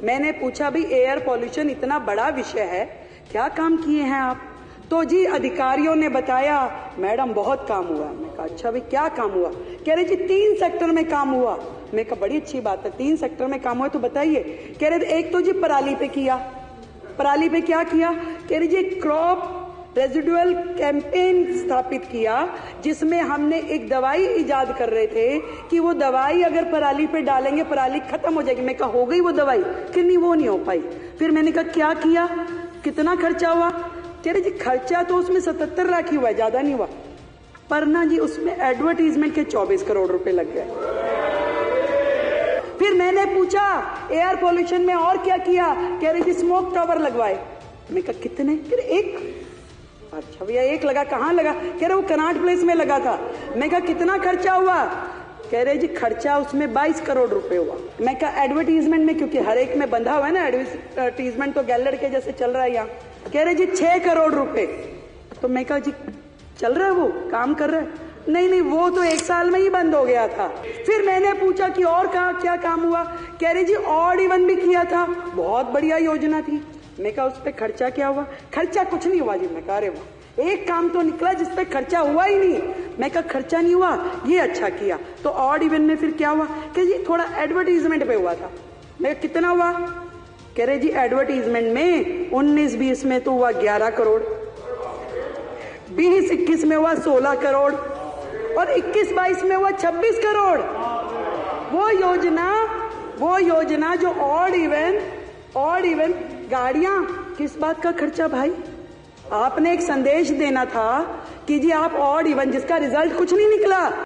मैंने पूछा भाई एयर पॉल्यूशन इतना बड़ा विषय है, क्या काम किए हैं आप? तो जी अधिकारियों ने बताया मैडम बहुत काम हुआ। मैं कहा अच्छा भाई क्या काम हुआ? कह रहे जी 3 सेक्टर में काम हुआ। मैं कहा बड़ी अच्छी बात है, 3 सेक्टर में काम हुआ तो बताइए। कह रहे एक तो जी पराली पे किया। पराली पे क्या किया? कह रहे जी क्रॉप रेजिडुअल कैंपेन स्थापित किया, जिसमें हमने एक दवाई इजाद कर रहे थे कि वो दवाई अगर पराली पे डालेंगे पराली खत्म हो जाएगी। मैं कहा हो गई वो दवाई कि नहीं, वो नहीं हो पाई। फिर मैंने कहा क्या किया, कितना खर्चा हुआ? कह रहे जी खर्चा तो उसमें 77 लाख ही हुआ, ज्यादा नहीं हुआ, पर ना जी उसमें एडवर्टीजमेंट के 24 करोड़ रुपए लग गए। फिर मैंने पूछा एयर पोल्यूशन में और क्या किया? कह रहे जी स्मोक टावर लगवाए। मैं कहा कितने? कह रहे एक। अच्छा भैया एक लगा, कहाँ लगा? कह रहे वो कनाट प्लेस में लगा था। मैं कहा कितना खर्चा हुआ? कह रहे जी खर्चा उसमें 22 करोड़ रुपए हुआ। मैं कहा एडवर्टीजमेंट में, क्योंकि हर एक में बंधा हुआ है ना एडवर्टीजमेंट, तो गैलर के जैसे चल रहा है यहाँ। कह रहे जी 6 करोड़ रुपए। तो मैं कहा जी चल रहा है, वो काम कर रहा है? नहीं नहीं, वो तो 1 साल में ही बंद हो गया था। फिर मैंने पूछा कि और क्या काम हुआ? कह रहे जी ऑड इवन भी किया था, बहुत बढ़िया योजना थी। मैं कहा उस पर खर्चा क्या हुआ? खर्चा कुछ नहीं हुआ जी। मैं कहा अरे वाह, एक काम तो निकला जिसपे खर्चा हुआ ही नहीं। मैं कहा खर्चा नहीं हुआ, ये अच्छा किया। तो ऑड इवन में फिर क्या हुआ? कि जी थोड़ा एडवर्टीजमेंट पे हुआ था। मैं कहा कितना हुआ? कह रहे जी एडवर्टीजमेंट में 19-20 में तो हुआ 11 करोड़, 20-21 में हुआ 16 करोड़ और 21-22 में हुआ 26 करोड़। वो योजना जो ऑड इवन गाड़ियां, किस बात का खर्चा भाई? आपने एक संदेश देना था कि जी आप ऑड इवन, जिसका रिजल्ट कुछ नहीं निकला।